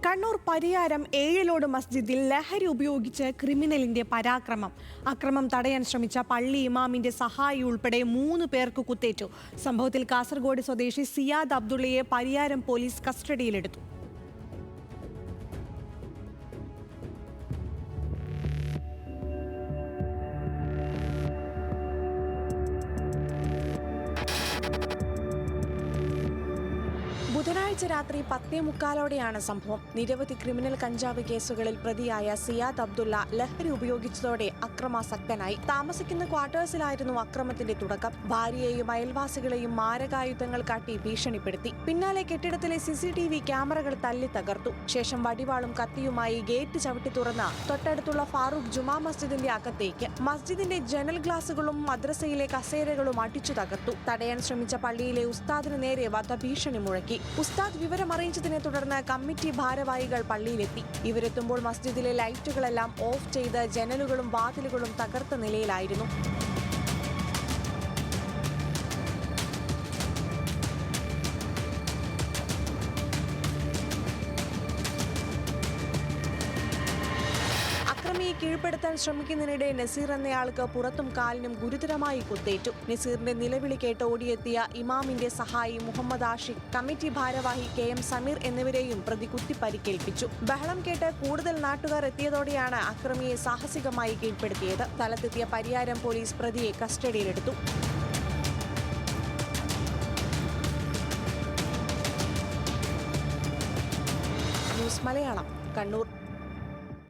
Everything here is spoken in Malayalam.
കണ്ണൂർ പരിയാരം ഏഴിലോട് മസ്ജിദിൽ ലഹരി ഉപയോഗിച്ച് ക്രിമിനലിന്റെ പരാക്രമം. അക്രമം തടയാൻ ശ്രമിച്ച പള്ളി ഇമാമിന്റെ സഹായി ഉൾപ്പെടെ 3 പേർക്ക് കുത്തേറ്റു. സംഭവത്തിൽ കാസർഗോഡ് സ്വദേശി സിയാദ് അബ്ദുള്ളയെ പരിയാരം പോലീസ് കസ്റ്റഡിയിലെടുത്തു. ബുധനാഴ്ച രാത്രി 10:45 സംഭവം. നിരവധി ക്രിമിനൽ കഞ്ചാവ് കേസുകളിൽ പ്രതിയായ സിയാദ് അബ്ദുള്ള ലഹരി ഉപയോഗിച്ചതോടെ അക്രമാസക്തനായി. താമസിക്കുന്ന ക്വാർട്ടേഴ്സിലായിരുന്നു അക്രമത്തിന്റെ തുടക്കം. ഭാര്യയെയും അയൽവാസികളെയും മാരകായുധങ്ങൾ കാട്ടി ഭീഷണിപ്പെടുത്തി. പിന്നാലെ കെട്ടിടത്തിലെ CCTV ക്യാമറകൾ തല്ലി തകർത്തു. ശേഷം വടിവാളും കത്തിയുമായി ഗേറ്റ് ചവിട്ടി തുറന്ന് തൊട്ടടുത്തുള്ള ഫാറൂഖ് ജുമാ മസ്ജിദിന്റെ അകത്തേക്ക് മസ്ജിദിന്റെ ജനൽ ഗ്ലാസുകളും മദ്രസയിലെ കസേരകളും അടിച്ചു തകർത്തു. തടയാൻ ശ്രമിച്ച പള്ളിയിലെ ഉസ്താദിന് നേരെ വധഭീഷണി മുഴക്കി. ഉസ്താദ് വിവരമറിയിച്ചതിനെ തുടർന്ന് കമ്മിറ്റി ഭാരവാഹികൾ പള്ളിയിലെത്തി. ഇവരെത്തുമ്പോൾ മസ്ജിദിലെ ലൈറ്റുകളെല്ലാം ഓഫ് ചെയ്ത് ജനലുകളും വാതിലുകളും തകർത്ത നിലയിലായിരുന്നു. അക്രമിയെ കീഴ്പ്പെടുത്താൻ ശ്രമിക്കുന്നതിനിടെ നസീർ എന്നയാൾക്ക് പുറത്തും കാലിനും ഗുരുതരമായി കുത്തേറ്റു. നസീറിന്റെ നിലവിളി കേട്ട് ഓടിയെത്തിയ ഇമാമിന്റെ സഹായി മുഹമ്മദ് ആഷിഖ്, കമ്മിറ്റി ഭാരവാഹി KM സമീർ എന്നിവരെയും പ്രതി കുത്തി പരിക്കേൽപ്പിച്ചു. ബഹളം കേട്ട് കൂടുതൽ നാട്ടുകാർ എത്തിയതോടെയാണ് അക്രമിയെ സാഹസികമായി കീഴ്പ്പെടുത്തിയത്. സ്ഥലത്തെത്തിയ പരിയാരം പോലീസ് പ്രതിയെ കസ്റ്റഡിയിലെടുത്തു. ന്യൂസ് മലയാളം, കണ്ണൂർ.